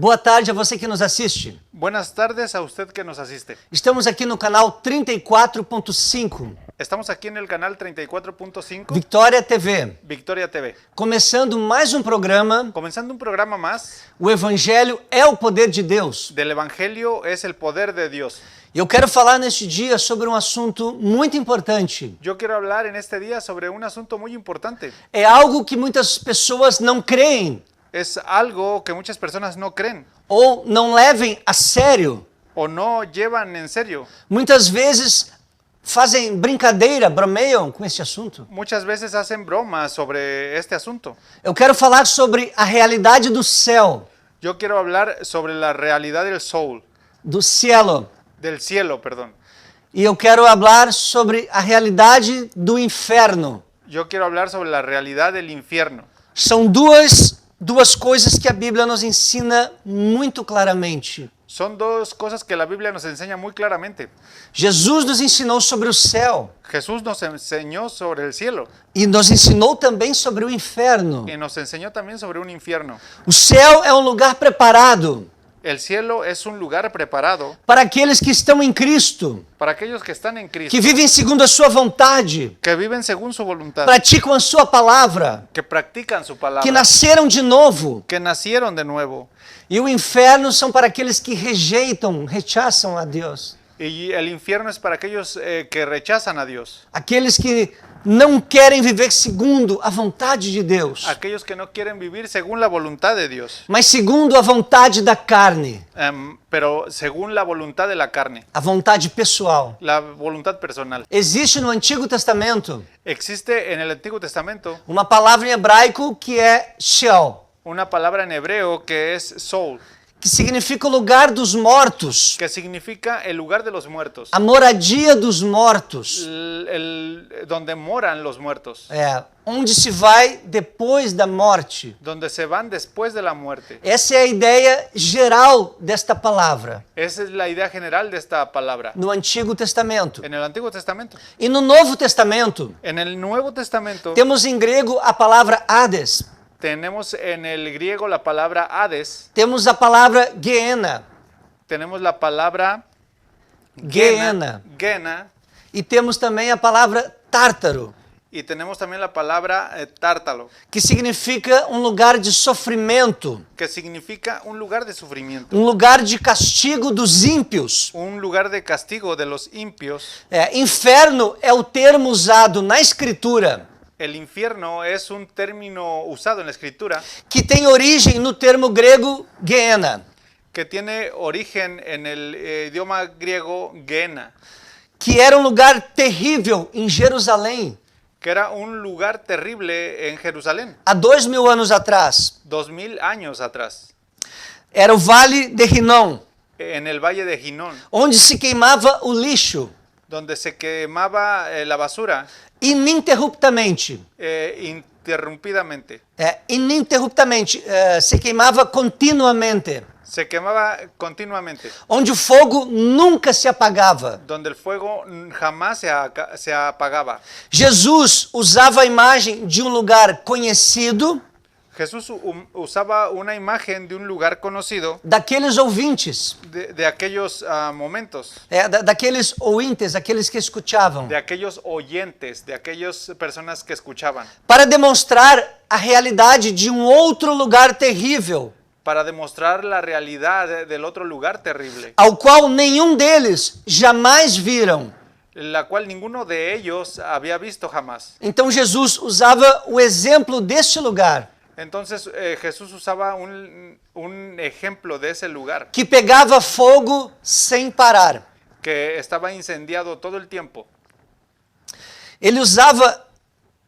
Boa tarde a você que nos assiste. Buenas tardes a usted que nos asiste. Estamos aqui no canal 34.5, Estamos aquí en el canal 34.5 Vitória TV, Victoria TV. começando mais um programa, Comenzando un programa más O Evangelho é o Poder de Deus. del Evangelio es el poder de Dios. E eu quero falar neste dia sobre um assunto muito importante. Yo quiero hablar en este día sobre un asunto muy importante. É algo que muitas pessoas não creem Es algo que muchas personas no creen ou não levem a sério. o no llevan en serio. Muitas vezes fazem brincadeira, bromeiam com este assunto. Muchas veces hacen bromas sobre este asunto. Eu quero falar sobre a realidade do céu, Yo quiero hablar sobre la realidad del soul, do cielo. del cielo, perdón. E eu quero falar sobre a realidade do inferno. Yo quiero hablar sobre la realidad del infierno. São duas coisas que a Bíblia nos ensina muito claramente. Son dos cosas que la Biblia nos enseña muy claramente. Jesus nos ensinou sobre o céu Jesús nos enseñó sobre el cielo e nos ensinou também sobre o inferno. y nos enseñó también sobre un infierno. O céu é um lugar preparado El cielo es un lugar preparado para aqueles que estão em Cristo, para aquellos que están en Cristo, que vivem segundo a sua vontade, que viven según su voluntad, praticam a sua palavra, que practican su palabra, que nasceram de novo. que nacieron de nuevo. E o inferno são para aqueles que rechaçam a Deus. Y el infierno es para aquellos que rechazan a Dios, Aqueles que não querem viver segundo a vontade de Deus, aquellos que no quieren vivir según la voluntad de Dios, mas segundo a vontade da carne, pero según la voluntad de la carne, a vontade pessoal. la voluntad personal. Existe no Antigo Testamento Existe en el Antiguo Testamento uma palavra em hebraico que é Sheol, una palabra en hebreo que es soul, que significa o lugar dos mortos, que significa el lugar de los muertos, a moradia dos mortos, donde moran los muertos, onde se vai depois da morte. donde se van después de la muerte. Essa é a ideia geral desta palavra Esa es la idea general de esta palabra no Antigo Testamento. en el Antiguo Testamento. E no Novo Testamento, En el Nuevo Testamento temos em grego a palavra Hades, tenemos en el griego la palabra Hades, temos a palavra Gehenna, tenemos la palabra Gehenna, Gena, e temos também a palavra Tártaro, y tenemos también la palabra Tártalo, que significa um lugar de sofrimento, que significa un lugar de sufrimiento, um lugar de castigo dos ímpios. un lugar de castigo de los impios. Inferno é o termo usado na Escritura El infierno es un término usado en la Escritura que tem origem no termo grego Gehenna, que tiene origen en el idioma griego Gena, que era um lugar terrível em Jerusalém, que era un lugar terrible en Jerusalén, há 2000 anos atrás. 2000 años atrás, Era o Vale de Rinom, en el valle de Ginón, onde se queimava o lixo donde se quemaba la basura ininterruptamente. Interrumpidamente. Se queimava continuamente, Se quemaba continuamente, onde o fogo nunca se apagava. donde el fuego jamás se apagaba. Jesus usava a imagem de um lugar conhecido Jesús usaba una imagen de un lugar conocido, daqueles ouvintes, de aquellos momentos, daqueles ouvintes, aqueles que escutavam, de aquellos oyentes, de aquellas personas que escuchaban, para demonstrar a realidade de um outro lugar terrível, para demostrar la realidad del otro lugar terrible, ao qual nenhum deles jamais viram. la cual ninguno de ellos había visto jamás. Então Jesus usava o exemplo deste lugar, Entonces Jesús usaba un ejemplo de ese lugar que pegava fogo sem parar. que estaba incendiado todo el tiempo. Ele usava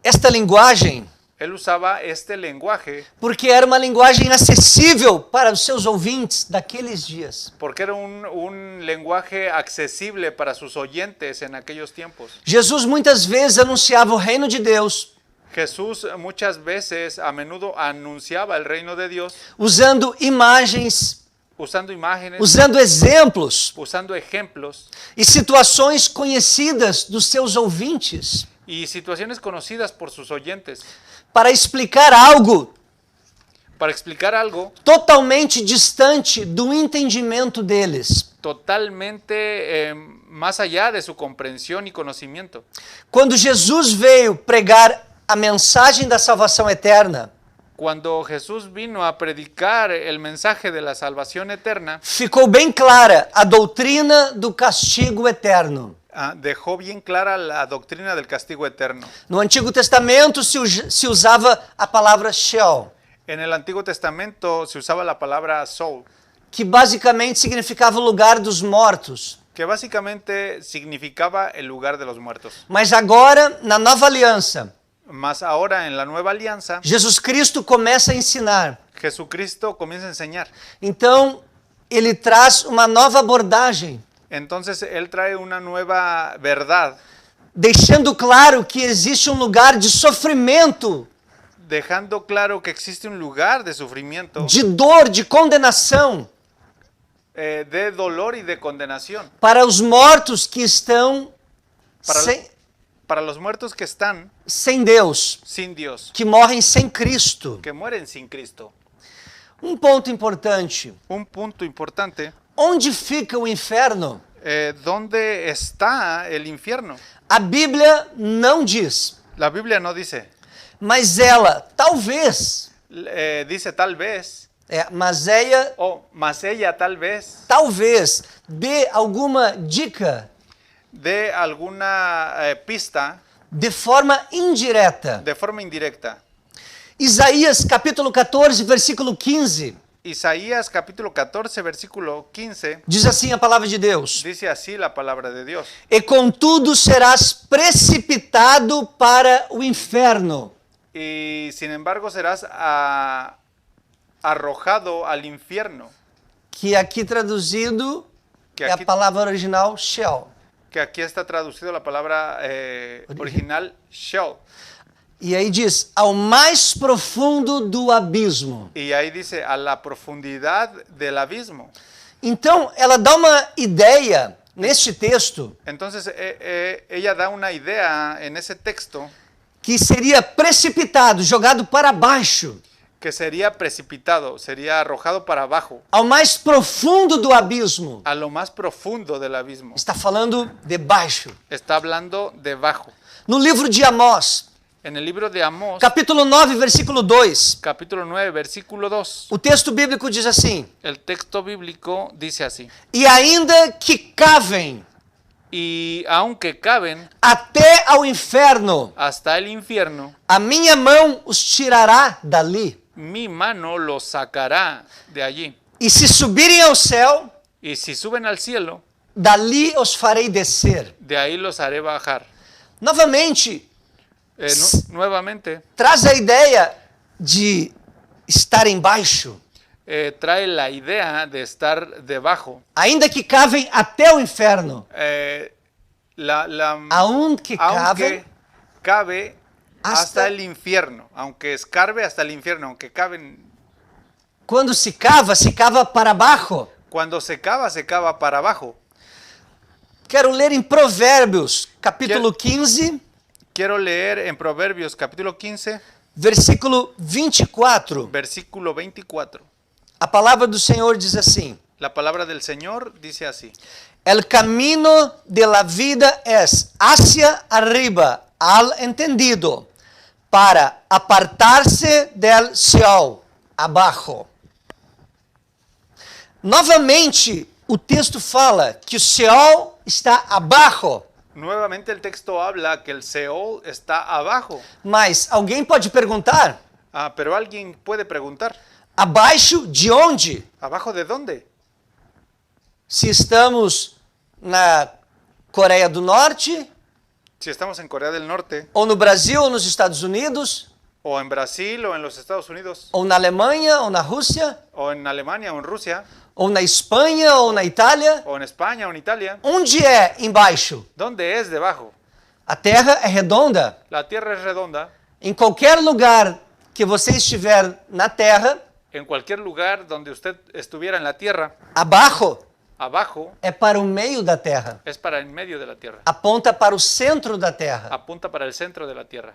esta linguagem Él usaba este lenguaje porque era uma linguagem acessível para os seus ouvintes daqueles dias. porque era un lenguaje accesible para sus oyentes en aquellos tiempos. Jesus muitas vezes anunciava o reino de Deus Jesús muchas veces, a menudo, anunciaba el reino de Dios usando imagens, usando imágenes, usando exemplos usando ejemplos e situações conhecidas dos seus ouvintes y situaciones conocidas por sus oyentes para explicar algo para explicar algo totalmente distante do entendimento deles. totalmente más allá de su comprensión y conocimiento. Quando Jesus veio pregar a mensagem da salvação eterna, Cuando Jesús vino a predicar el mensaje de la salvación eterna, ficou bem clara a doutrina do castigo eterno. dejó bien clara la doctrina del castigo eterno. No Antigo Testamento se usava a palavra Sheol, En el Antiguo Testamento se usaba la palabra Sheol, que basicamente significava o lugar dos mortos. que básicamente significaba el lugar de los muertos. Mas agora, na nova aliança, Mas ahora en la nueva alianza, Jesus Cristo começa a ensinar. Jesucristo comienza a enseñar. Então, ele traz uma nova abordagem, Entonces Él trae una nueva verdad, deixando claro que existe um lugar de sofrimento, dejando claro que existe un lugar de sufrimiento, de dor, de condenação de dolor y de condenación para os mortos que estão Para- sem, para los muertos que están sem Deus, sin Dios, que morrem sem Cristo. que mueren sin Cristo. Um ponto importante: Un punto importante, onde fica o inferno? ¿dónde está el infierno? A Bíblia não diz, La Biblia no dice, mas ela talvez, dice tal vez, mas ella mas ella tal vez talvez dê alguma dica dé alguna pista de forma indireta. de forma indirecta. Isaías capítulo 14, versículo 15, Isaías capítulo 14, versículo 15, diz assim a palavra de Deus: dice así la palabra de Dios. E contudo serás precipitado para o inferno, Y sin embargo serás arrojado al infierno, que aqui traduzido Que é a aqui- palavra original Sheol. que aquí está traducido la palabra original Sheol. E aí diz, ao mais profundo do abismo. Y ahí dice a la profundidad del abismo. Então, ela dá uma ideia neste texto Entonces ella da una idea en ese texto que seria precipitado, jogado para baixo, que sería precipitado, sería arrojado para abajo, ao mais profundo do abismo. a lo más profundo del abismo. Está falando de baixo. Está hablando debajo. No livro de Amós, En el libro de Amós, capítulo 9, versículo 2, capítulo 9, versículo 2, o texto bíblico diz assim: el texto bíblico dice así: E ainda que cavem y aunque caben até ao inferno, hasta el infierno, a minha mão os tirará dali. mi mano los sacará de allí. E se subirem ao céu, Y si suben al cielo, dali os farei descer. de ahí los haré bajar. Novamente, Nuevamente, traz a ideia de estar embaixo. trae la idea de estar debajo. Ainda que cavem até o inferno. Aunque Aunque cabe hasta hasta el infierno, aunque escarbe hasta el infierno, aunque caben, quando se cava para baixo. cuando se cava para abajo. Quero ler em Provérbios, capítulo 15, Quiero leer en Proverbios capítulo 15, versículo 24. versículo 24. A palavra do Senhor diz assim: La palabra del Señor dice así: El camino de la vida es hacia arriba al entendido, para apartar-se del Sheol, abaixo. Novamente, o texto fala que o Sheol está abaixo. Nuevamente el texto habla que el Seol está abajo. Mas alguém pode perguntar: Pero alguien puede preguntar, abaixo de onde? ¿abajo de dónde? Se estamos na Coreia do Norte, Si estamos en Corea del Norte, ou no Brasil, ou nos Estados Unidos, o en Brasil, o en los Estados Unidos, ou na Alemanha, ou na Rússia, o en Alemania, o en Rusia, ou na Espanha, ou na Itália, o en España, o en Italia, onde é embaixo? ¿dónde es debajo? A Terra é redonda. La tierra es redonda. Em qualquer lugar que você estiver na Terra, En cualquier lugar donde usted estuviera en la tierra, abaixo abajo é para o meio da Terra. es para en medio de la tierra. Aponta para o centro da Terra. Apunta para el centro de la tierra.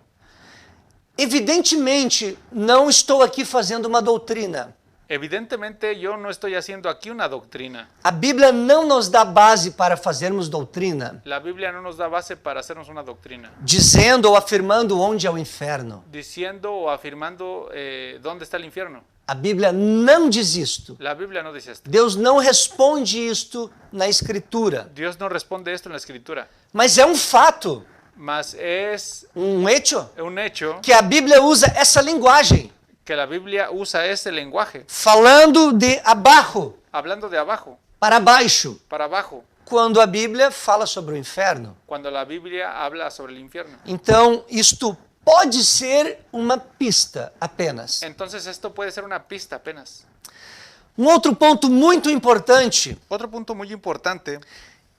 Evidentemente, não estou aqui fazendo uma doutrina. Evidentemente yo no estoy haciendo aquí una doctrina. A Bíblia não nos dá base para fazermos doutrina, La Biblia no nos da base para hacernos una doctrina, dizendo ou afirmando onde é o inferno. diciendo o afirmando dónde está el infierno. A Bíblia não diz isto. La Biblia no dice esto. Deus não responde isto na Escritura. Dios no responde esto en la Escritura, Mas é um fato, mas es um hecho, un hecho que a Bíblia usa essa linguagem, que la Biblia usa ese lenguaje, falando de abaixo hablando de abajo para baixo, para abajo, quando a Bíblia fala sobre o inferno. cuando la Biblia habla sobre el infierno. Então, isto pode ser uma pista apenas. Entonces esto puede ser una pista apenas. Um outro ponto muito importante: Otro punto muy importante,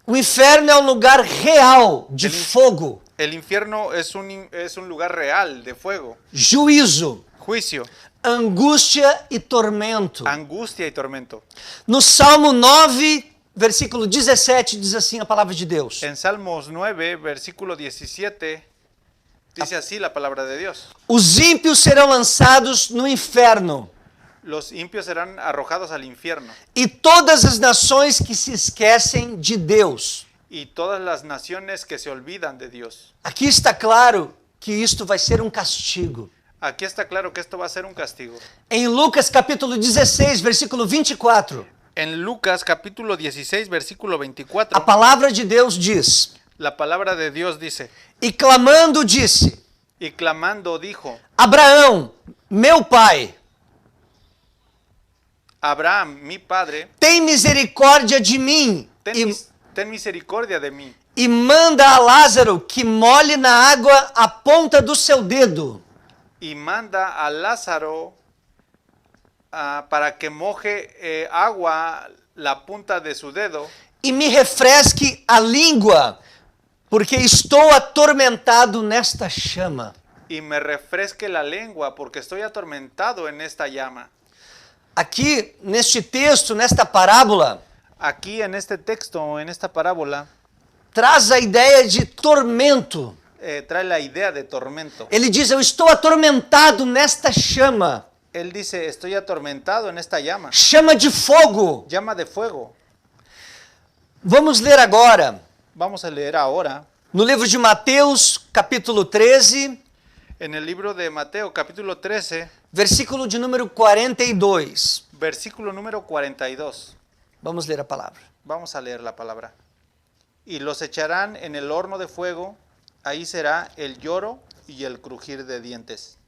o inferno é um lugar real de fogo, el infierno es un lugar real de fuego, juízo, juicio, angústia e tormento. angustia y tormento. No Salmo 9, versículo 17, diz assim a palavra de Deus: En Salmos 9, versículo 17, dice así la palabra de Dios. Os ímpios serão lançados no inferno, Los impios serán arrojados al infierno e todas as nações que se esquecem de Deus. y todas las naciones que se olvidan de Dios. Aqui está claro que isto vai ser um castigo. Aquí está claro que esto va a ser un castigo. Em Lucas capítulo 16, versículo 24, En Lucas capítulo 16, versículo a 24, palavra de Deus diz: la palabra de Dios dice, E clamando disse: y clamando dijo, Abraão, meu pai, Abraham, mi padre, tem misericórdia de mim ten misericordia de mí e manda a Lázaro que molhe na água a ponta do seu dedo. y manda a Lázaro para que moje agua la punta de su dedo E me refresque a língua, porque estou atormentado nesta chama. y me refresque la lengua porque estoy atormentado en esta llama. Aqui, neste texto, nesta parábola, Aquí en este texto, en esta parábola, traz a ideia de tormento. trae la idea de tormento. Ele diz: Eu estou atormentado nesta chama, Él dice, estoy atormentado en esta llama, chama de fogo. llama de fuego. Vamos ler agora, Vamos a leer ahora no livro de Mateus, capítulo 13, en el libro de Mateo, capítulo 13, versículo de número 42. versículo número 42. Vamos ler a palavra. Vamos a leer la palabra. Y los echarán en el horno de fuego, ahí será el lloro y el crujir de dientes.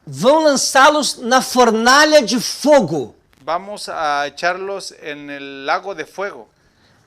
Vão lançá-los na fornalha de fogo. Vamos a echarlos en el lago de fuego.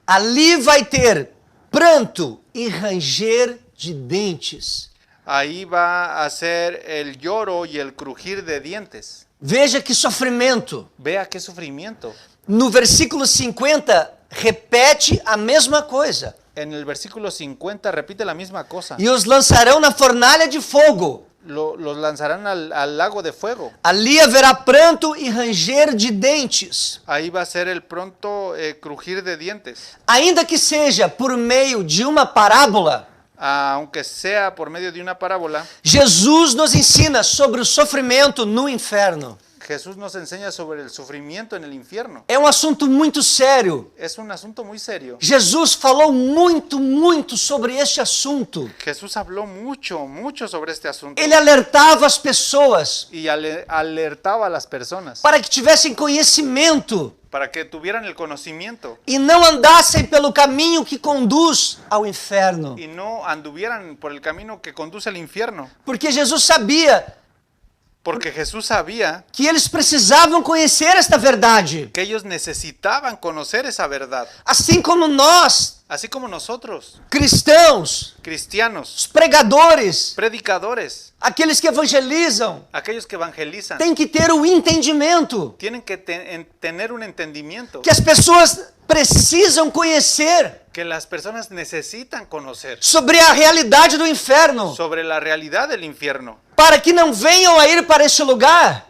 Ali vai ter pranto e ranger de dentes. Ahí va a ser el lloro y el crujir de dientes. Veja que sofrimento. Vea qué sufrimiento. No versículo 50, repete a mesma coisa. En el versículo 50 repite la misma cosa. E os lançarão na fornalha de fogo. Los lanzarán al lago de fuego. Ali haverá pranto e ranger de dentes. Ahí va a ser el pronto crujir de dientes. Ainda que seja por meio de uma parábola, Aunque sea por medio de una parábola, Jesus nos ensina sobre o sofrimento no inferno. Jesús nos enseña sobre el sufrimiento en el infierno. É um assunto muito sério. Es un asunto muy serio. Jesus falou muito sobre este assunto. Jesús habló mucho sobre este asunto. Ele alertava as pessoas Y alertaba a las personas para que tivessem conhecimento para que tuvieran el conocimiento e não andassem pelo caminho que conduz ao inferno. y no anduvieran por el camino que conduce al infierno. Porque Jesus sabia Porque Jesús sabía que eles precisavam conhecer esta verdade. que ellos necesitaban conocer esa verdad. Assim como nós, Así como nosotros, cristãos, cristianos, os pregadores, predicadores, aqueles que evangelizam, aquellos que evangelizan, têm que ter o entendimento tienen que tener un entendimiento que as pessoas precisam conhecer que las personas necesitan conocer sobre a realidade do inferno, sobre la realidad del infierno, para que não venham a ir para este lugar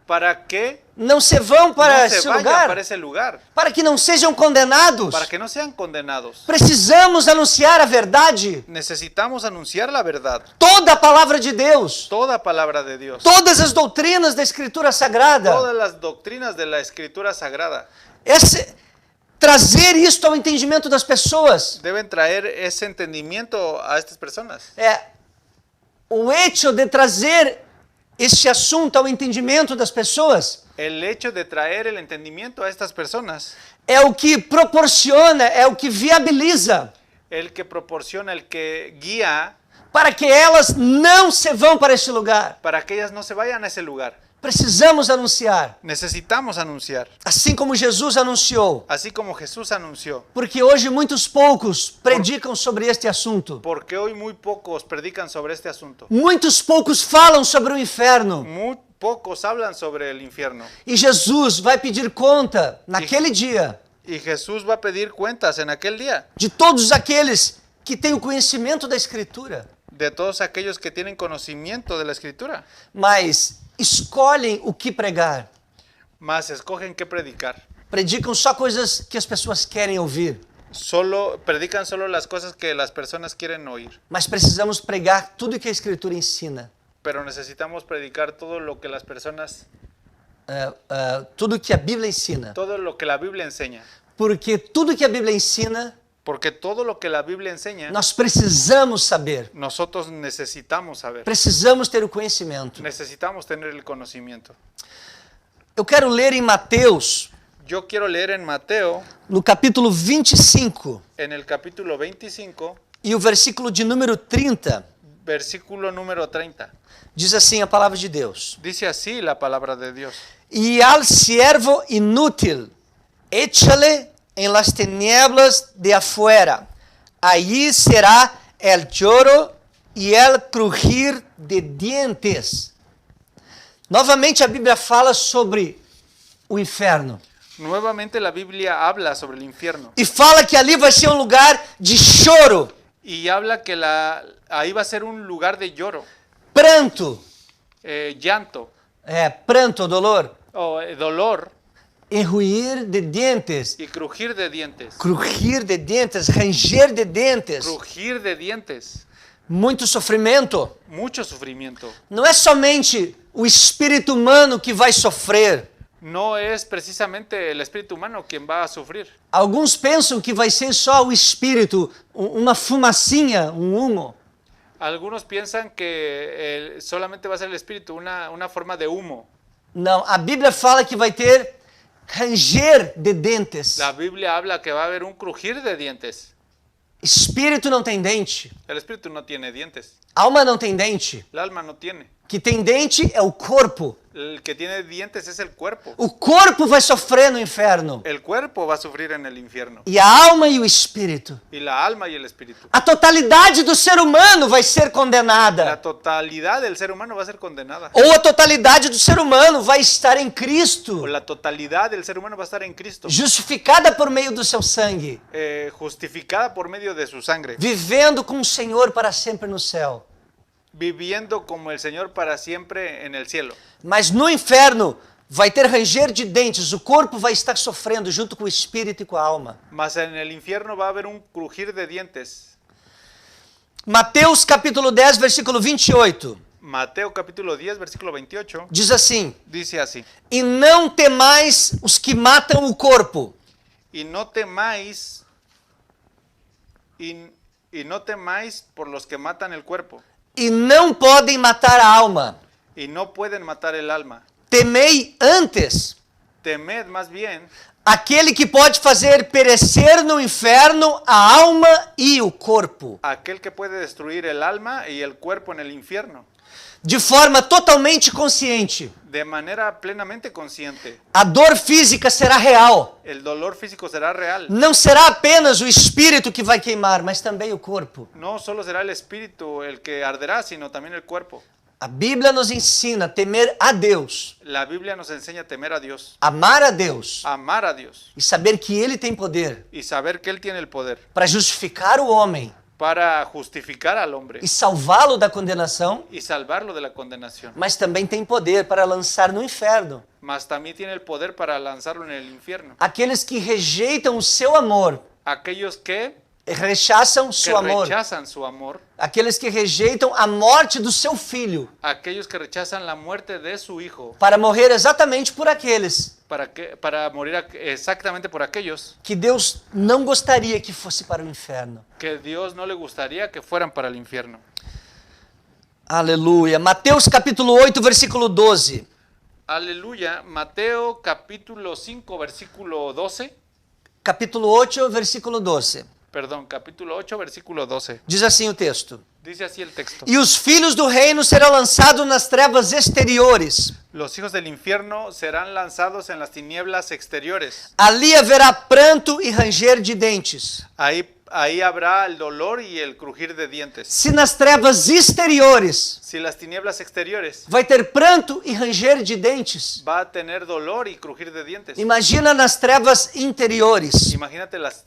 para que não se vão para no se esse vayan lugar, para ese lugar, para que não sejam condenados. para que no sean condenados. Precisamos anunciar a verdade, Necesitamos anunciar la verdad, toda a palavra de Deus, toda palabra de Dios, todas as doutrinas da Escritura Sagrada. todas las doctrinas de la Escritura Sagrada. Trazer isto ao entendimento das pessoas. Deben traer ese entendimiento a estas personas. O hecho de trazer este assunto ao entendimento das pessoas El hecho de traer el entendimiento a estas personas, é o que proporciona, é o que viabiliza el que proporciona, el que guía para que elas não se vão para este lugar. para que ellas no se vayan a ese lugar. Precisamos anunciar, Necesitamos anunciar, assim como Jesus anunciou, así como Jesús anunció, porque hoje muitos poucos predicam sobre este assunto. porque hoy muy pocos predican sobre este asunto. Muitos poucos falam sobre o inferno. Muy pocos hablan sobre el infierno. E Jesus vai pedir conta naquele dia Y Jesús va a pedir cuentas en aquel día de todos aqueles que têm o conhecimento da Escritura, de todos aquellos que tienen conocimiento de la Escritura, mas escolhem o que pregar. mas escogen qué predicar. Predicam só coisas que as pessoas querem ouvir. Predican solo las cosas que las personas quieren oír. Mas precisamos pregar tudo que a Escritura ensina. Pero necesitamos predicar todo lo que las personas, Tudo que a Bíblia ensina. todo lo que la Biblia enseña. Porque tudo que a Bíblia ensina, Porque todo lo que la Biblia enseña, nós precisamos saber. nosotros necesitamos saber. Precisamos ter o conhecimento. Necesitamos tener el conocimiento. Eu quero ler em Mateus, Yo quiero leer en Mateo, no capítulo 25, en el capítulo 25, e o versículo de número 30, versículo número 30. diz assim a palavra de Deus. Dice así la palabra de Dios. E al siervo inútil, échale en las tinieblas de afuera. Allí será el lloro y el crujir de dientes. Novamente a Bíblia fala sobre o inferno. Nuevamente la Biblia habla sobre el infierno. E fala que ali vai ser um lugar de choro, Y habla que ahí va a ser un lugar de lloro, pranto, llanto, pranto, dolor, o dolor e ruir de dentes, y crujir de dientes. crujir de dentes, ranger de dentes, Crujir de dientes. muito sofrimento. Mucho sufrimiento. Não é somente o espírito humano que vai sofrer. No es precisamente el espíritu humano quien va a sufrir. Alguns pensam que vai ser só o espírito, uma fumacinha, humo. Algunos piensan que solamente va a ser el espíritu, una forma de humo. Não, a Bíblia fala que vai ter ranger de dentes. La Biblia habla que va a haber un crujir de dientes. Espírito não tem dente, El espíritu no tiene dientes. alma não tem dente. El alma no tiene. Que tem dente é o corpo. El que tiene dientes es el cuerpo. O corpo vai sofrer no inferno. El cuerpo va a sufrir en el infierno. E a alma e o espírito. Y la alma y el espíritu. A totalidade do ser humano vai ser La condenada. totalidad del ser humano va a ser condenada. Ou a totalidade do ser humano vai estar em O Cristo, la totalidad del ser humano va a estar en Cristo, justificada por meio do seu sangue, justificada por medio de su sangre, vivendo com o Senhor para sempre no céu. viviendo como el Señor para siempre en el cielo. Mas no inferno vai ter ranger de dentes, o corpo vai estar sofrendo junto com o espírito e com a alma. Mas en el infierno va a haber un crujir de dientes. Mateus capítulo 10, versículo 28, Mateo capítulo 10, versículo 28, diz assim: dice así: E não temais os que matam o corpo, Y no temáis, y no temáis por los que matan el cuerpo, e não podem matar a alma. y no pueden matar el alma. Temei antes Temed más bien aquele que pode fazer perecer no inferno a alma e o corpo, aquel que puede destruir el alma y el cuerpo en el infierno, de forma totalmente consciente. de manera plenamente consciente. A dor física será real. El dolor físico será real. Não será apenas o espírito que vai queimar, mas também o corpo. No solo será el espíritu el que arderá, sino también el cuerpo. A Bíblia nos ensina a temer a Deus, La Biblia nos enseña a temer a Dios, amar a Deus amar a Dios e saber que Ele tem poder y saber que Él tiene el poder para justificar o homem para justificar al hombre e salvá-lo da condenação, y salvarlo de la condenación. mas também tem poder para lançar no inferno Mas también tiene el poder para lanzarlo en el infierno. aqueles que rejeitam o seu amor, Aquellos que rechaçam seu amor, rechazan su amor, aqueles que rejeitam a morte do seu filho, aquellos que rechazan la muerte de su hijo, para morrer exatamente por aqueles para morir exactamente por aquellos que Deus não gostaria que fosse para o inferno. que Dios no le gustaría que fueran para el infierno. Aleluia. Mateus capítulo 8, versículo 12. Aleluya. Mateo capítulo 5, versículo 12. Capítulo 8, versículo 12. Perdón, capítulo 8, versículo 12. Diz assim o texto: Dice así el texto. E os filhos do reino serão lançados nas trevas exteriores. Los hijos del infierno serán lanzados en las tinieblas exteriores. Ali haverá pranto e ranger de dentes. Ahí habrá el dolor y el crujir de dientes. Se nas trevas exteriores Si las tinieblas exteriores vai ter pranto e ranger de dentes, va a tener dolor y crujir de dientes. imagina nas trevas interiores. Imagínate las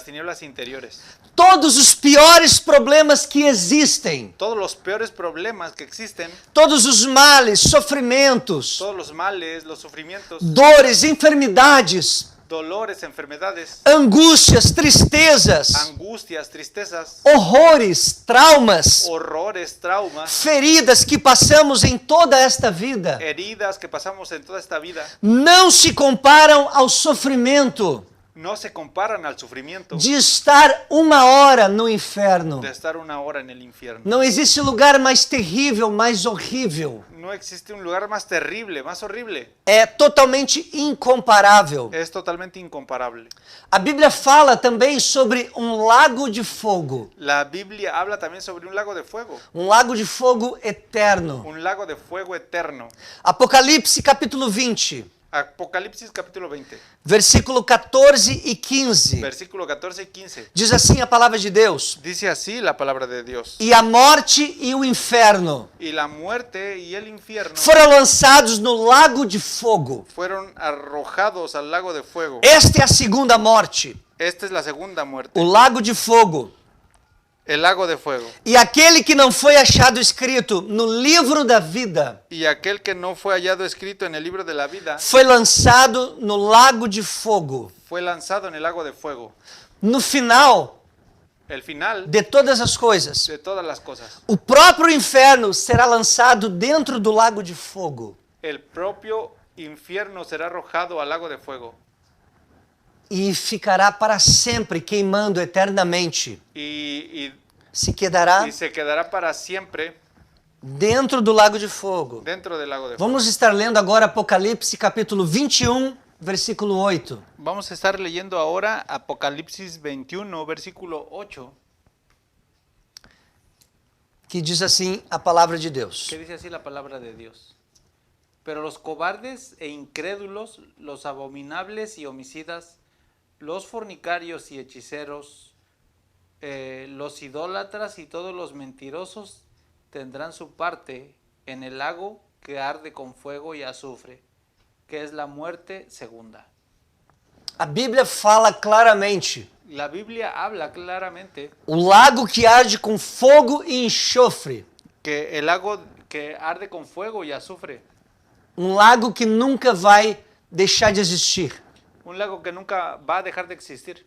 tinieblas interiores. Todos os piores problemas que existem, Todos los peores problemas que existen, todos os males, sofrimentos, todos los males, los sufrimientos, dores, enfermidades, dolores, enfermedades, angústias, tristezas, angustias, tristezas, horrores, traumas, horrores, traumas, feridas que passamos em toda esta vida, heridas que pasamos en toda esta vida, não se comparam ao sofrimento no se comparan al sufrimiento de estar uma hora no inferno. de estar una hora en el infierno. Não existe lugar mais terrível, mais horrível. No existe un lugar más terrible, más horrible. É totalmente incomparável. Es totalmente incomparable. A Bíblia fala também sobre um lago de fogo, La Biblia habla también sobre un lago de fuego eterno. un lago de fuego eterno. Apocalipse capítulo 20, Apocalipsis capítulo 20, versículo 14 e 15. versículo 14 y 15. Diz assim a palavra de Deus: Dice así la palabra de Dios. E a morte e o inferno Y la muerte y el infierno foram lançados no lago de fogo. fueron arrojados al lago de fuego. Esta é a segunda morte, Esta es la segunda muerte, o lago de fogo. el lago de fuego. E aquele que não foi achado escrito no livro da vida Y aquel que no fue hallado escrito en el libro de la vida foi lançado no lago de fogo. fue lanzado en el lago de fuego. No final El final de todas as coisas, de todas las cosas. o próprio inferno será lançado dentro do lago de fogo. El propio infierno será arrojado al lago de fuego. E ficará para sempre queimando eternamente. Y Se quedará se quedará para siempre dentro do lago de fogo. dentro del lago de fuego. Vamos estar lendo agora Apocalipse capítulo 21, versículo 8. Vamos a estar leyendo ahora Apocalipsis 21, versículo 8, Que diz assim a palavra de Deus. que dice así la palabra de Dios. Pero los cobardes e incrédulos, los abominables y homicidas, los fornicarios y hechiceros, los idólatras y todos los mentirosos tendrán su parte en el lago que arde con fuego y azufre, que es la muerte segunda. A Bíblia fala claramente: La Biblia habla claramente o lago que arde com fogo e enxofre. que el lago que arde con fuego y azufre, Um lago que nunca vai deixar de existir. un lago que nunca va a dejar de existir.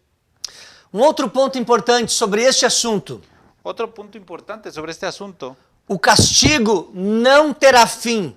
Um outro ponto importante sobre este assunto: Otro punto importante sobre este asunto, o castigo não terá fim,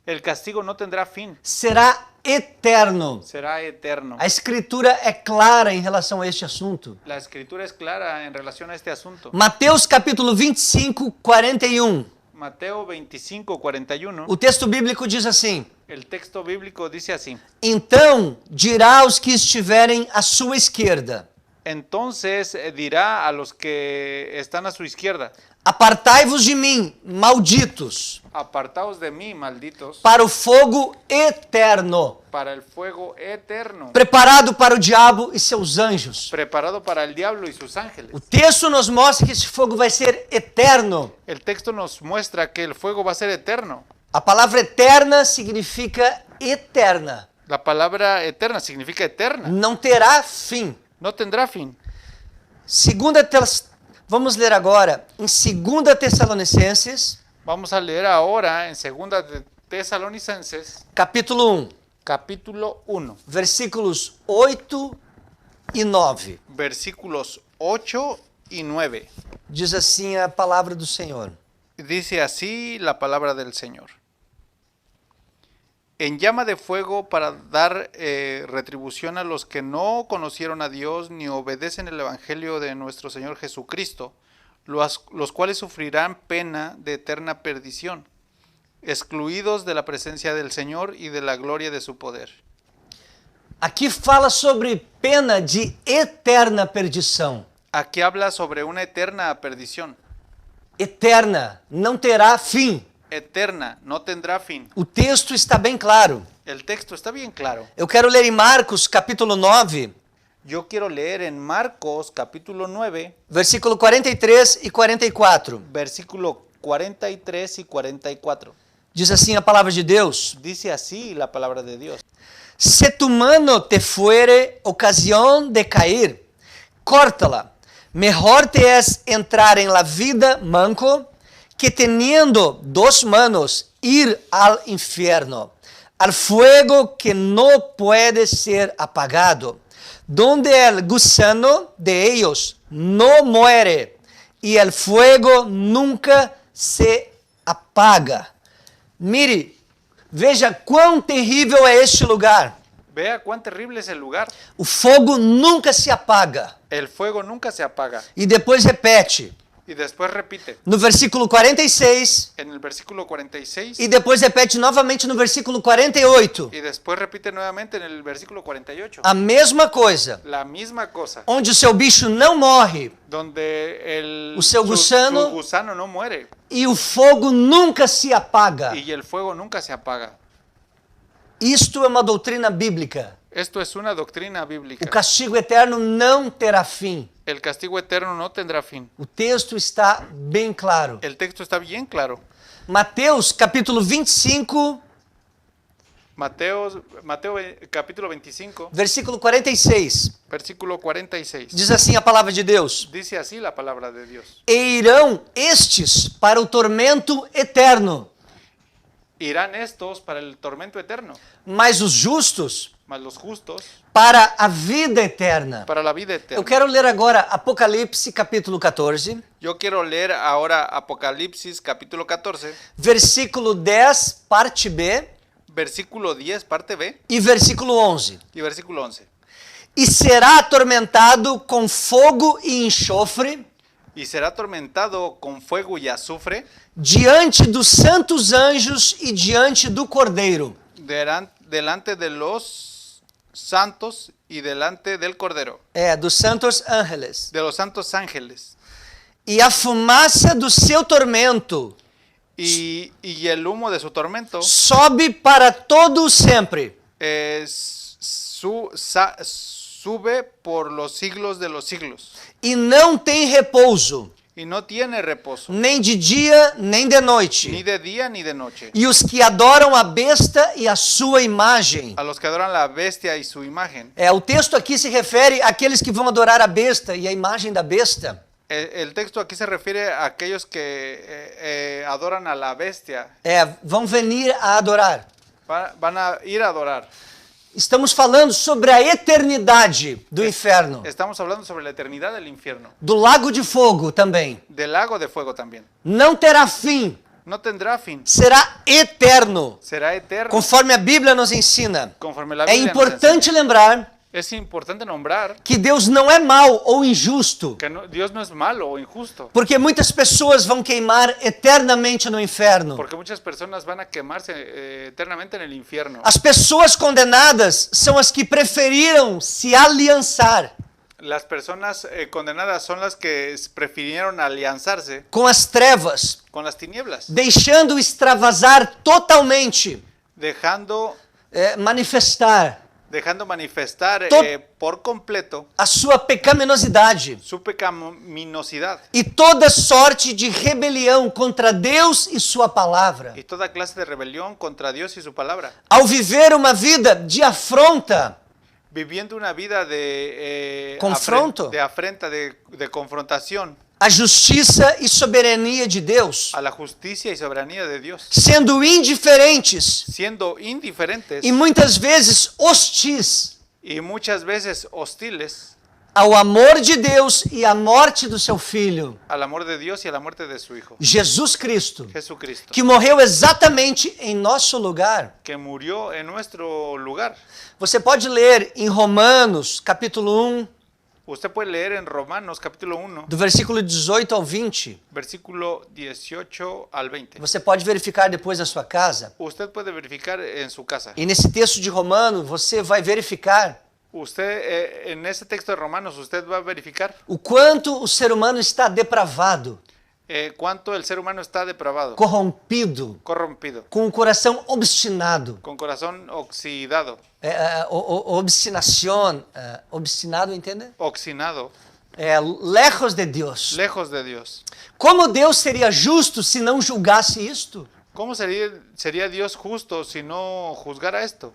el castigo no tendrá fin, será eterno. será eterno. A Escritura é clara em relação a este assunto. La escritura es clara en relación a este asunto. Mateus capítulo 25, 41. Mateo 25, 41, O texto bíblico diz assim: el texto bíblico dice así: Então dirá aos que estiverem à sua esquerda: entonces dirá a los que están a su izquierda, Apartai-vos de mim, malditos, apartaos de mí, malditos, para o fogo eterno, para el fuego eterno, preparado para o diabo e seus anjos. preparado para el diablo y sus ángeles. O texto nos mostra que esse fogo vai ser eterno. El texto nos muestra que el fuego va a ser eterno. A palavra eterna significa eterna. La palabra eterna significa eterna. Não terá fim. No tendrá fin. Vamos ler agora em 2 Tessalonicenses, Vamos a leer ahora en 2 de Tesalonicenses, capítulo 1, capítulo 1, versículos 8 e 9. versículos 8 y 9. Diz assim a palavra do Senhor. Dice así la palabra del Señor. En llama de fuego para dar retribución a los que no conocieron a Dios ni obedecen el Evangelio de nuestro Señor Jesucristo, los cuales sufrirán pena de eterna perdición, excluidos de la presencia del Señor y de la gloria de su poder. Aqui fala sobre pena de eterna perdição. Aquí habla sobre una eterna perdición. Eterna, não terá fim. Eterna, no tendrá fin. O texto está bem claro. El texto está bien claro. Eu quero ler em Marcos, capítulo 9, Yo quiero leer en Marcos capítulo 9, versículo 43 e 44. versículo 43 y 44. Diz assim a palavra de Deus: Dice así la palabra de Dios. Se tu mano te fuere ocasión de cair, córtala. Mejor te es entrar en la vida manco que teniendo dos manos ir al infierno, al fuego que no puede ser apagado, donde el gusano de ellos no muere y el fuego nunca se apaga. Mire, veja quão terrível é este lugar. Vea cuán terrible es el lugar. O fogo nunca se apaga. El fuego nunca se apaga. E depois repete Y después repite no versículo 46 en el versículo 46 e depois repete novamente no versículo 48. y después repite nuevamente en el versículo 48. A mesma coisa. La misma cosa. Onde o seu bicho não morre Donde O seu gusano- su gusano no muere e o fogo nunca se apaga. y el fuego nunca se apaga. Isto é uma doutrina bíblica. Esto es una doctrina O bíblica. castigo eterno não terá fim. El castigo eterno no tendrá fin. O texto está bem claro. El texto está bien claro. Mateus capítulo 25, Mateo capítulo 25, versículo 46. versículo 46. Diz assim a palavra de Deus: Dice así la palabra de Dios. E irão estes para o tormento eterno, Irán estos para el tormento eterno, mas os justos mas los justos para a vida eterna. para la vida eterna. Eu quero ler agora Apocalipse capítulo 14, Yo quiero leer ahora Apocalipsis capítulo 14, versículo 10, parte B, versículo 10, parte B, e versículo 11. y versículo 11. E será atormentado com fogo e enxofre Y será atormentado con fuego y azufre diante dos santos anjos e diante do Cordeiro. delante de los santos y delante del Cordero, Dos santos ángeles. de los santos ángeles. E a fumaça do seu tormento Y el humo de su tormento sobe para todo sempre. sube por los siglos de los siglos. E não tem repouso, Y no tiene reposo, nem de dia, nem de ni noite. de día ni de noche. E os que adoram a besta e a sua imagem. A los que adoran la bestia y su imagen. O texto aqui se refere àqueles que vão adorar a besta e a imagem da besta. El texto aquí se refiere a aquellos que adoran a la bestia. Vão venir a adorar. Van a ir a adorar. Estamos falando sobre a eternidade do inferno. Estamos hablando sobre la eternidad del infierno. Do lago de fogo também. Del lago de fuego también. Não terá fim. No tendrá fin. Será eterno. Será eterno. Conforme a Bíblia nos ensina. Conforme la É Biblia nos importante lembrar Es importante nombrar que Deus não é mau ou injusto, que Dios no es malo o injusto, porque muitas pessoas vão queimar eternamente no inferno. porque muchas personas van a quemarse eternamente en el infierno. As pessoas condenadas são as que preferiram se aliançar Las personas condenadas son las que prefirieron alianzarse com as trevas, con las tinieblas, deixando extravasar totalmente, dejando manifestar manifestar por completo a sua pecaminosidade su pecaminosidad e toda sorte de rebelião contra Deus e sua palavra. y toda clase de rebelión contra Dios y su palabra, Ao viver uma vida de afronta, viviendo una vida de Confronto. de afrenta, de confrontación, a justiça e soberania de Deus, a la justicia y soberanía de Dios, sendo indiferentes siendo indiferentes e muitas vezes hostis y muchas veces hostiles ao amor de Deus e à morte do seu Filho, al amor de Dios y a la muerte de su Hijo, Jesus Cristo, Jesucristo, que morreu exatamente em nosso lugar. que murió en nuestro lugar. Você pode ler em Romanos, capítulo 1, Usted puede leer en Romanos capítulo 1, do versículo 18 ao 20. versículo 18 al 20. Você pode verificar depois na sua casa. Usted puede verificar en su casa. E nesse texto de Romanos, você vai verificar Usted, en ese texto de Romanos, usted va a verificar o quanto o ser humano está depravado, cuánto el ser humano está depravado, corrompido, corrompido, com o coração obstinado. con corazón oxidado, Obstinação, obstinado, entende? oxinado, Lejos de Deus. lejos de Dios. Como Deus seria justo se não julgasse isto? ¿Cómo sería Dios justo si no juzgara esto?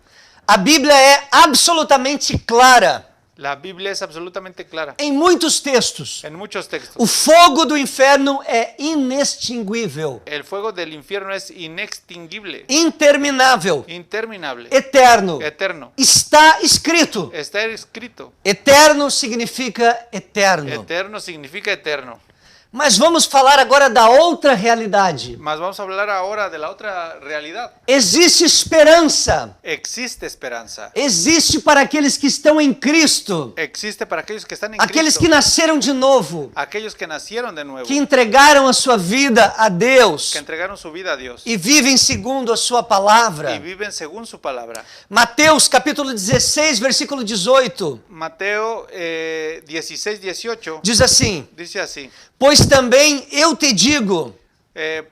A Bíblia é absolutamente clara La Biblia es absolutamente clara em muitos textos. en muchos textos. O fogo do inferno é inextinguível, El fuego del infierno es inextinguible, interminável, interminable, eterno. eterno. Está escrito. Está escrito. Eterno significa eterno. Eterno significa eterno. Mas vamos falar agora da outra realidade. Mas vamos a hablar ahora de la otra realidad. Existe esperança. Existe esperanza. Existe para aqueles que estão em Cristo. Existe para aquellos que están en Aqueles Cristo. que nasceram de novo. Aquellos que nacieron de nuevo. Que entregaram a sua vida a Deus. Que entregaron su vida a Dios. E vivem segundo a sua palavra. Y viven según su palabra. Mateus capítulo 16, versículo 18. Mateo 16, 18 Diz assim: dice así. Pois também eu te digo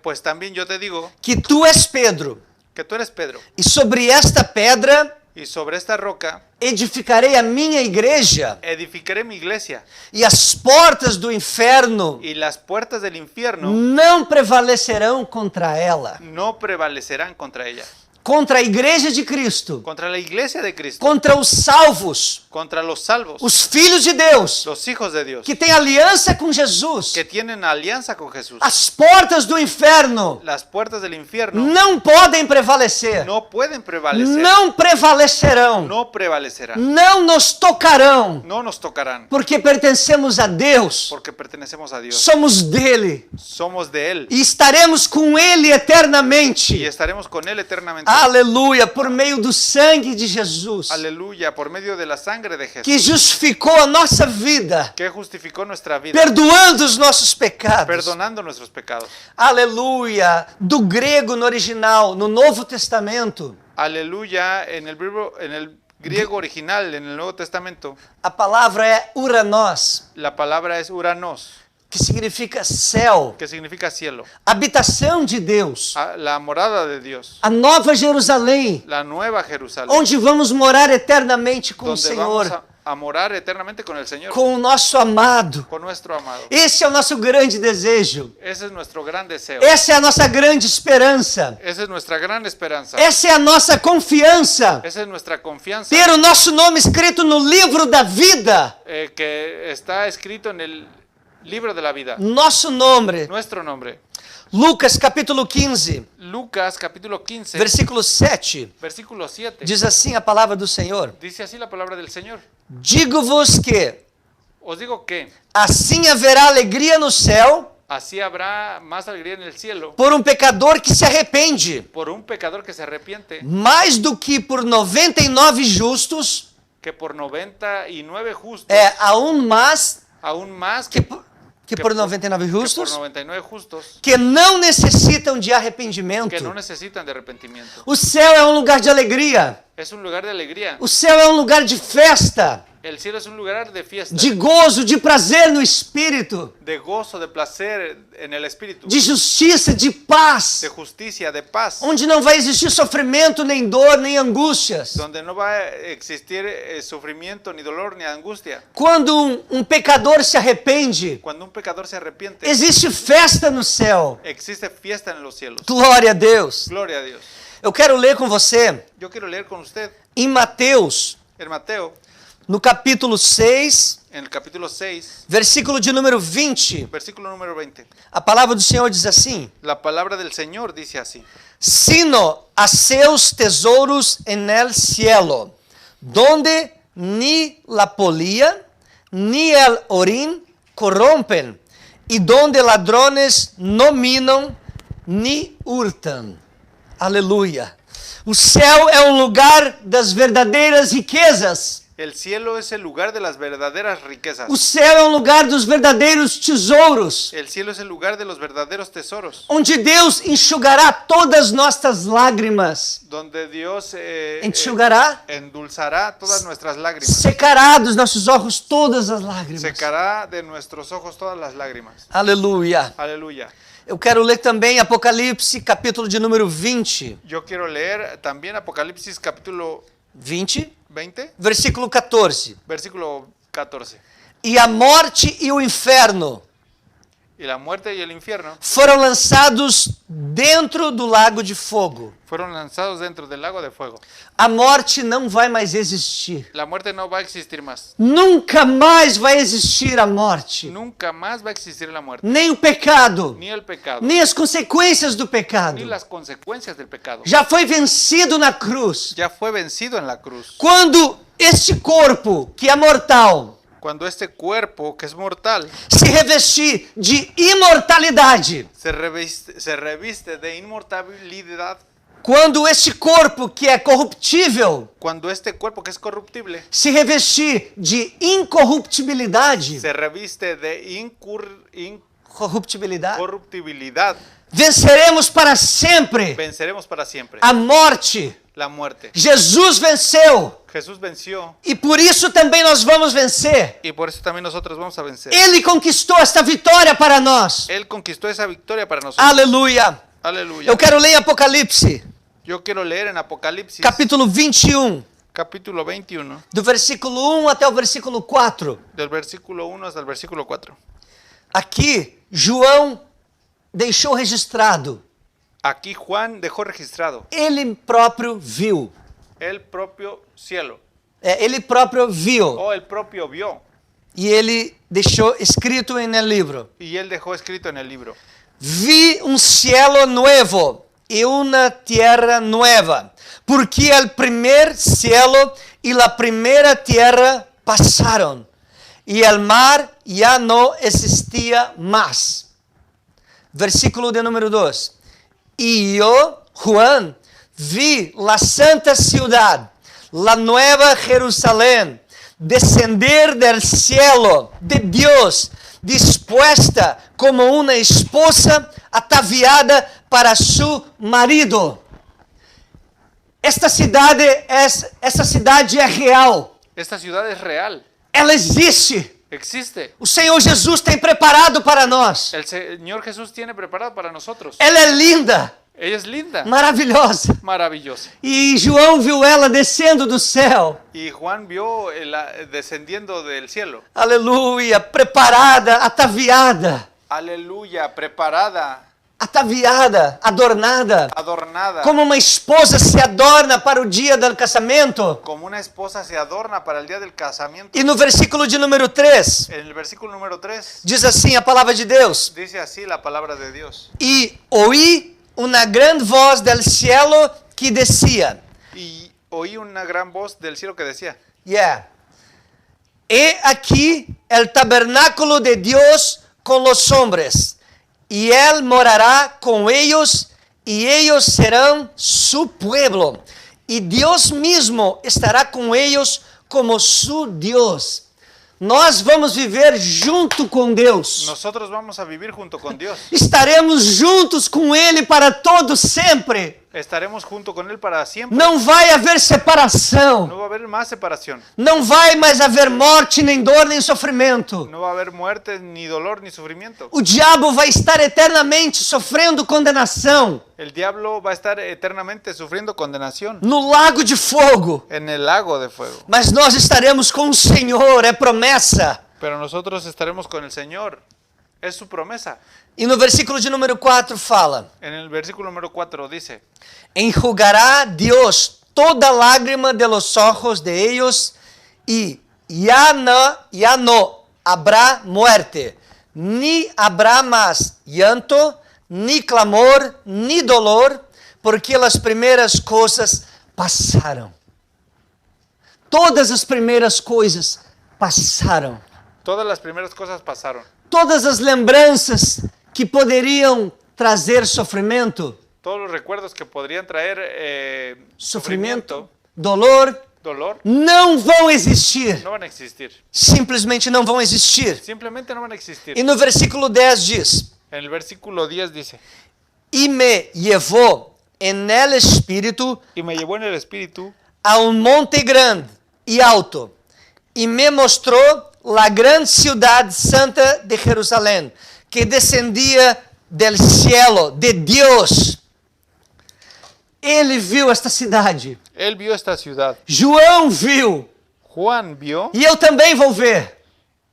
Pues también yo te digo que tu és Pedro, que tú eres Pedro. e sobre esta pedra Y sobre esta roca edificarei a minha igreja, edificaré mi iglesia. e as portas do inferno Y las puertas del infierno não prevalecerão contra ela. no prevalecerán contra ella. Contra a igreja de Cristo, Contra la iglesia de Cristo. contra os salvos, Contra los salvos. os filhos de Deus, Los hijos de Dios. que têm aliança com Jesus. Que tienen alianza con Jesús. As portas do inferno Las puertas del infierno não podem prevalecer, no pueden prevalecer. não prevalecerão, No prevalecerán. não nos tocarão, No nos tocarán. porque pertencemos a Deus, Porque pertenecemos a Dios. somos dele Somos de Él. e estaremos com ele Y eternamente. estaremos con Él eternamente. Aleluia, por meio do sangue de Jesus, Aleluya. Por medio de la sangre de Jesús. que justificou a nossa vida, Que justificó nuestra vida. perdoando os nossos pecados. Perdonando nuestros pecados. Aleluia, do grego no original, no Novo Testamento, Aleluya. En el griego original, en el Nuevo Testamento, a palavra é uranos, la palabra es uranos, que significa céu, que significa cielo. habitação de Deus, La morada de Dios. a Nova Jerusalém, La nueva Jerusalén. onde vamos morar eternamente com o Donde vamos Senhor, a morar eternamente con el Señor. com o nosso amado. Con nuestro amado. Esse é o nosso grande desejo. Ese es nuestro gran deseo. Essa é a nossa grande esperança. Esa es nuestra gran esperanza. Essa é a nossa confiança. Esa es nuestra confianza. Ter o nosso nome escrito no livro da vida. Que está escrito en el libro de la vida. Nosso nome. Nuestro nombre. Lucas capítulo 15, Lucas capítulo 15, versículo 7. versículo 7. Diz assim a palavra do Senhor: Dice así la palabra del Señor. Digo-vos que Os digo que assim haverá alegria no céu así habrá más alegría en el cielo por um pecador que se arrepende, por un pecador que se arrepiente mais do que por 99 justos, que por 99 justos, aún mais aún más que por 99 que por justos, 99 justos que não necessitam de que no arrependimento. necesitan de arrepentimiento. O céu é um lugar de alegria. Es un lugar de alegría. O céu é um lugar de festa, El cielo es un lugar de fiesta, de gozo, de prazer no espírito, de gozo, de placer en el espíritu, de justiça, de paz, de justicia, de paz, onde não vai existir sofrimento, nem dor, nem angústias. donde no va a existir sufrimiento, ni dolor, ni angustia. Quando um pecador se arrepende, Cuando un pecador se arrepiente, existe festa no céu. existe fiesta en los cielos. Glória a Deus. Gloria a Dios. Eu quero ler com você Yo quiero leer con usted em Mateus, en Mateo, no capítulo 6, En el capítulo 6, versículo de número 20, versículo número 20, a palavra do Senhor diz assim: la palabra del Señor dice así: sino a seus tesouros en el cielo, donde ni la polilla ni el orín corrompen, y donde ladrones no minam ni hurtam. Aleluia. O céu é um lugar das verdadeiras riquezas. El cielo es el lugar de las verdaderas riquezas. O céu é um lugar dos verdadeiros tesouros, El cielo es el lugar de los verdaderos tesoros, onde Deus enxugará todas nossas lágrimas. donde Dios Enxugará, endulzará todas nuestras lágrimas, secará dos nossos olhos todas as lágrimas. secará de nuestros ojos todas las lágrimas. Aleluia. Aleluya. Eu quero ler também Apocalipse, capítulo de número 20. Yo quiero leer también Apocalipsis capítulo 20, 20, versículo 14. versículo 14. E a morte e o inferno Y la muerte y el infierno foram lançados dentro do lago de fogo. fueron lanzados dentro del lago de fuego. A morte não vai mais existir. La muerte no va a existir más. Nunca mais vai existir a morte. Nunca más va a existir la muerte, Nem o pecado, ni el pecado, nem as consequências do pecado. ni las consecuencias del pecado. Já foi vencido na cruz. Ya fue vencido en la cruz. Quando este corpo, que é mortal, Cuando este cuerpo, que es mortal, se revestir de imortalidade, se reviste de inmortalidad, quando este corpo, que é corruptível, cuando este cuerpo, que es corruptible, se revestir de incorruptibilidade, se reviste de corruptibilidade, incorruptibilidad, venceremos para sempre venceremos para siempre a morte. la muerte. Jesus venceu Jesús venció e por isso também nós vamos vencer. y por eso también nosotros vamos a vencer. Ele conquistou esta vitória para nós. Él conquistó esa victoria para nosotros. Aleluia. Aleluya. Eu quero ler em Apocalipse, Yo quiero leer en Apocalipsis capítulo 21, capítulo 21, do versículo 1 até o versículo 4. del versículo 1 hasta el versículo 4. Aqui, João deixou registrado. Aquí Juan dejó registrado Ele próprio viu. el propio cielo, Ele próprio viu. o el propio vio, E ele deixou escrito no livro. y él dejó escrito en el libro: Vi um cielo nuevo e uma tierra nueva, porque el primer cielo e la primera tierra passaram, e el mar ya no existia más. Versículo de número 2. E eu, Juan, vi la santa ciudad, la nueva Jerusalén, descender del cielo de Dios, dispuesta como uma esposa ataviada para su marido. Esta cidade é real. Esta ciudad es real, Ela existe. existe. O Senhor Jesus tem preparado para nós. El Señor Jesús tiene preparado para nosotros. Ela é linda, Ella es linda, maravilhosa. maravillosa. E João viu ela descendo do céu. Y Juan vio descendiendo del cielo. Aleluia, preparada, ataviada. Aleluya, preparada, Ataviada, adornada. adornada, Como uma esposa se adorna para o dia do casamento. como una esposa se adorna para el día del casamiento. E no versículo de número 3, En el versículo número 3 diz assim a palavra de Deus. dice así la palabra de Dios: E oí uma grande voz del cielo que descia. y oí una gran voz del cielo que decía: He aquí el tabernáculo de Dios con los hombres, y él morará con ellos, y ellos serán su pueblo, y Dios mismo estará com ellos como su Dios. Nós vamos viver junto com Deus. nosotros vamos a vivir junto con Dios. Estaremos juntos com Ele para todo sempre. Estaremos junto con Él para siempre. Não vai haver separação. No va a haber más separación. Não vai mais haver morte, nem dor, nem sofrimento. No va a haber muerte, ni dolor, ni sufrimiento. O diabo vai estar eternamente sofrendo condenação El diablo va a estar eternamente sufriendo condenación no lago de fogo. en el lago de fuego. Mas nós estaremos com o Senhor, é promessa. Pero nosotros estaremos con el Señor. Es su promesa. E no versículo de número 4 fala: En el versículo número 4 dice: enjugará Deus toda lágrima de los ojos de ellos, e ya no habrá muerte, ni habrá más llanto, ni clamor, ni dolor, porque las primeiras coisas passaram. Todas as primeiras coisas passaram. Todas las primeras cosas pasaron. Todas as lembranças que poderiam trazer sofrimento, Todos los recuerdos que podrían traer sofrimento, dolor, dolor, não vão existir. no van a existir. Simplesmente não vão existir. Simplemente no van a existir. E no versículo 10 diz: En el versículo 10 dice, E me llevó en el espírito y me llevó en el espíritu a un monte grande y alto, y me mostró la gran ciudad santa de Jerusalén, que descendía del cielo de Deus. Ele viu esta cidade. Él vio esta ciudad. João viu. Juan vio E eu também vou ver.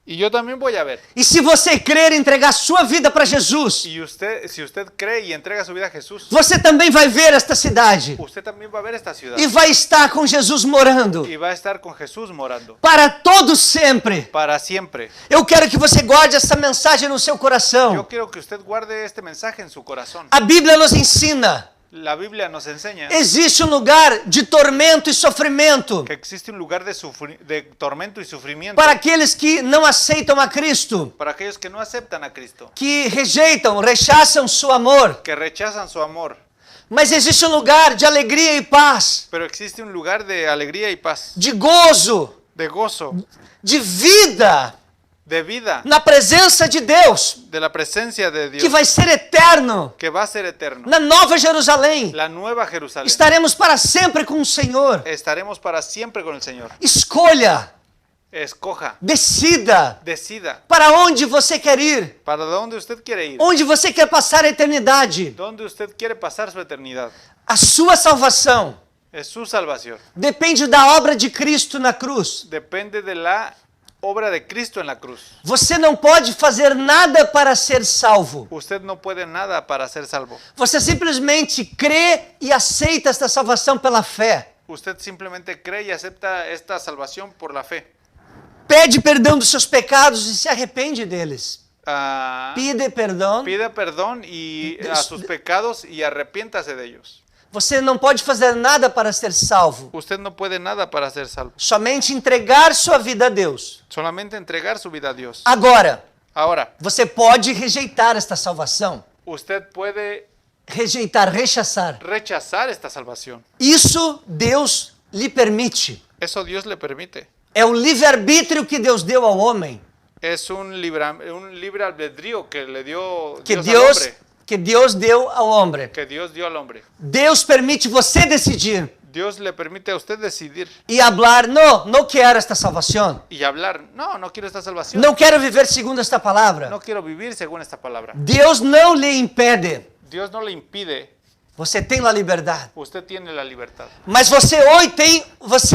y yo también voy a ver. E se você crer e entregar sua vida para Jesus, Y usted, si usted cree y entrega su vida a Jesús, você também vai ver esta cidade. usted también va a ver esta ciudad E vai estar com Jesus morando. y va a estar con Jesús morando Para todo sempre. para siempre. Eu quero que você guarde essa mensagem no seu coração. Yo quiero que usted guarde este mensaje en su corazón. A Bíblia nos ensina. La Biblia nos enseña Existe um lugar de tormento e sofrimento que existe un lugar de tormento y sufrimiento para aqueles que não aceitam a Cristo, para aquellos que no aceptan a Cristo, que rejeitam, rechaçam seu amor. que rechazan su amor. Mas existe um lugar de alegria e paz, Pero existe un lugar de alegría y paz, de gozo, de gozo, de vida de vida, na presença de Deus, de la presencia de Dios, que vai ser eterno. que va a ser eterno. Na Nova Jerusalém, La nueva Jerusalén. estaremos para sempre com o Senhor. Estaremos para siempre con el Señor. Escolha, Escoja, decida decida para onde você quer ir, para dónde usted quiere ir, onde você quer passar a eternidade. dónde usted quiere pasar su eternidad. A sua salvação Es su salvación. depende da obra de Cristo na cruz. Depende de la obra de Cristo en la cruz. Você não pode fazer nada para ser salvo. Usted no puede nada para ser salvo. Você simplesmente crê e aceita esta salvação pela fé. Usted simplemente cree y acepta esta salvación por la fe. Pede perdão dos seus pecados e se arrepende deles. Pide perdão. Pide perdón y a sus pecados y arrepiéntase de ellos. Você não pode fazer nada para ser salvo. Usted no puede nada para ser salvo. Somente entregar sua vida a Deus. Solamente entregar su vida a Dios. Agora, Ahora, você pode rejeitar esta salvação. usted puede Rejeitar, rechaçar. rechazar esta salvación. Isso Deus lhe permite. Eso Dios le permite. É o livre-arbítrio que Deus deu ao homem. Es un libre albedrío que le dio Que Dios al Deus, hombre. que Deus deu ao homem. Que Dios dio al hombre. Deus permite você decidir Dios le permite a usted decidir e falar, não quero esta salvação. y hablar, no quiero esta salvación. Não quero viver segundo esta palavra. No quiero vivir según esta palabra. Deus não lhe impede. Dios no le impide. Você tem a liberdade. Usted tiene la libertad. Mas você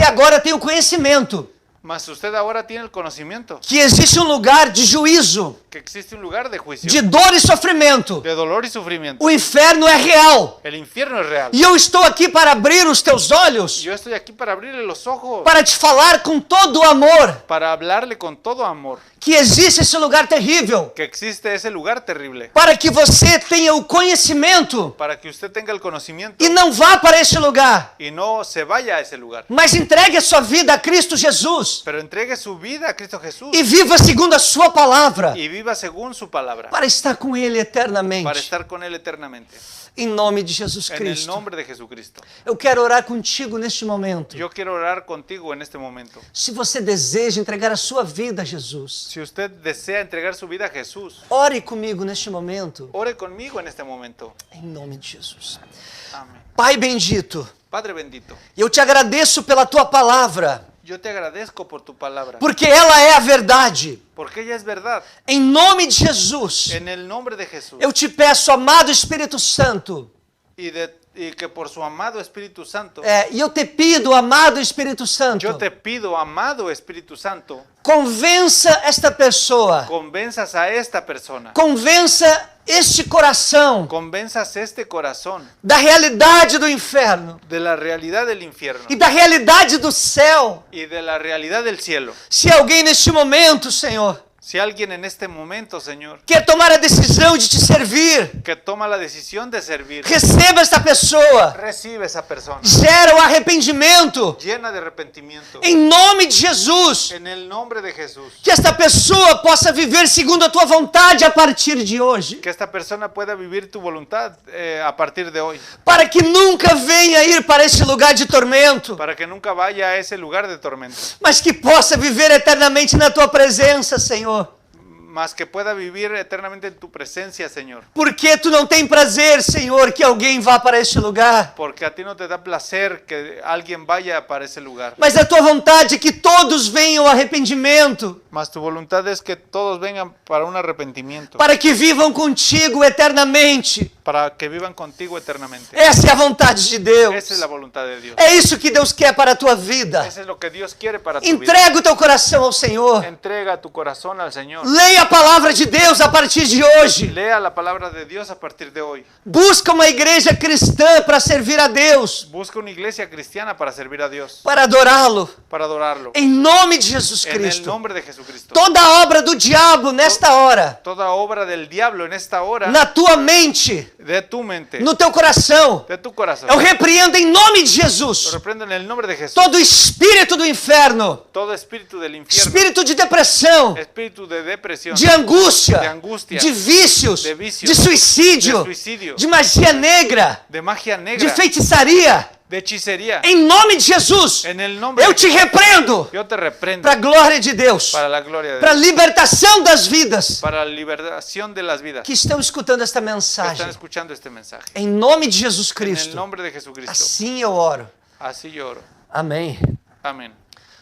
agora tem o conhecimento Mas usted ahora tiene el conocimiento que existe um lugar de juízo, que existe un lugar de juicio, de dor e sofrimento. de dolor y sufrimiento. O inferno é real. El infierno es real. E eu estou aqui para abrir os teus olhos, Yo estoy aquí para abrirle los ojos, para te falar com todo o amor para hablarle con todo amor que existe esse lugar terrível, que existe ese lugar terrible, para que você tenha o conhecimento para que usted tenga el conocimiento e não vá para este lugar, y no se vaya a ese lugar, mas entregue a sua vida a Cristo Jesus pero entregue su vida a Cristo Jesús e viva segundo a sua palavra, y viva según su palabra, para estar com Ele para eternamente. estar con Él eternamente. Em nome de Jesus En el Cristo. nombre de Jesucristo. Eu quero orar contigo neste momento. Yo quiero orar contigo en este momento. Se você deseja entregar a sua vida a Jesus, Si usted desea entregar su vida a Jesús, ore comigo neste momento, ore conmigo en este momento. em nome de Jesus. Amén. Pai bendito, Padre bendito, eu te agradeço pela tua palavra, yo te agradezco por tu palabra, porque ela é a verdade. porque ella es verdad. Em nome de Jesus, En el nombre de Jesús eu te peço, amado Espírito Santo, y de y que por su amado Espíritu Santo, E eu te pido, amado Espírito Santo, yo te pido, amado Espíritu Santo, convença esta pessoa, convenzas a esta persona, convença este coração convenzas este corazón da realidade do inferno de la realidad del infierno e da realidade do céu. y de la realidad del cielo. Se alguém neste momento, Senhor, Si alguien en este momento, Señor, quer tomar a decisão de te servir, que toma la decisión de servir, receba esta pessoa, recibe esa persona gera o arrependimento, llena de arrepentimiento em nome de Jesus. en el nombre de Jesús. Que esta pessoa possa viver segundo a tua vontade a partir de hoje, Que esta persona pueda vivir tu voluntad a partir de hoy, para que nunca venha ir para esse lugar de tormento, para que nunca vaya a ese lugar de tormento, mas que possa viver eternamente na tua presença, Senhor. más que pueda vivir eternamente en tu presencia, Señor. Porque tu não tem prazer, Senhor, que alguém vá para este lugar, Porque a ti no te da placer que alguien vaya para ese lugar, mas a tua vontade é que todos venham ao arrependimento, mas tu voluntad es que todos vengan para un arrepentimiento, para que vivam contigo eternamente. para que vivan contigo eternamente. Essa é a vontade de Deus. Esa es la voluntad de Dios. É isso que Deus quer para a tua vida. Eso es lo que Dios quiere para tu vida. Entrega o teu coração ao Senhor. Entrega tu corazón al Señor. Leia a palavra de Deus a partir de hoje. Lea la palabra de Dios a partir de hoy. Busca uma igreja cristã para servir a Deus, Busca una iglesia cristiana para servir a Dios, para adorá-lo. para adorarlo. Em nome de Jesus En el Cristo. nombre de Jesucristo. Toda obra do diabo nesta hora, Toda obra del diablo en esta hora, na tua mente, de tu mente, no teu coração, de tu corazón, eu repreendo em nome de lo Jesus reprendo en el nombre de Jesús. todo espírito do inferno, Todo espíritu del infierno, espírito de depressão, espíritu de depresión, de angústia, de vícios, de vícios, de suicídio, de suicídio, de magia negra, de magia de negra, feitiçaria. de hechicería. Em nome de Jesus, En el nombre eu de te repreendo Yo te reprendo para a glória de Deus, para la gloria de para a Dios, libertação das vidas para la liberación de las vidas que estão escutando esta que están mensagem. escuchando este mensaje. Em nome de Jesus En el Cristo. nombre de Jesucristo. Assim eu oro. Así yo oro. Amém. Amén.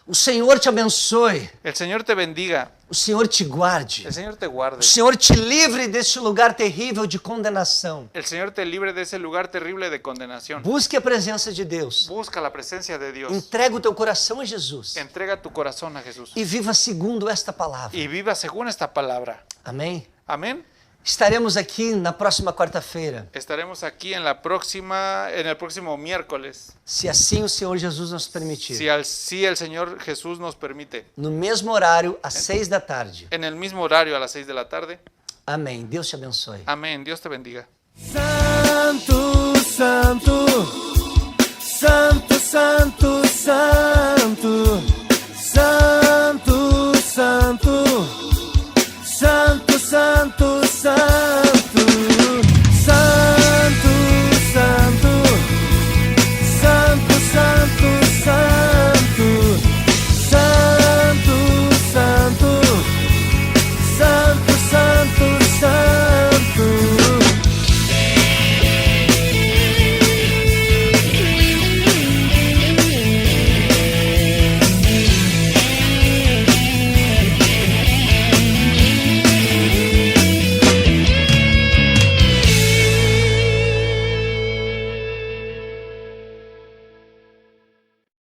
O Senhor te abençoe. El Señor te bendiga. O Senhor te guarde. El Señor te guarde. O Senhor te livre deste lugar terrível de condenação. El Señor te libre de ese lugar terrible de condenación. Busque a presença de Deus. Busca la presencia de Dios. Entrega o teu coração a Jesus. Entrega tu corazón a Jesús. E viva segundo esta palavra. Y viva según esta palabra. Amém? Amén. Estaremos aqui na próxima quarta-feira, Estaremos aquí en el próximo miércoles, se assim o Senhor Jesus nos permitir. si el Señor Jesús nos permite, No mesmo horário, às 6 da tarde. en el mismo horario a las 6 de la tarde. Amém. Deus te abençoe. Amén. Dios te bendiga. Santo, santo, santo, santo, santo, santo.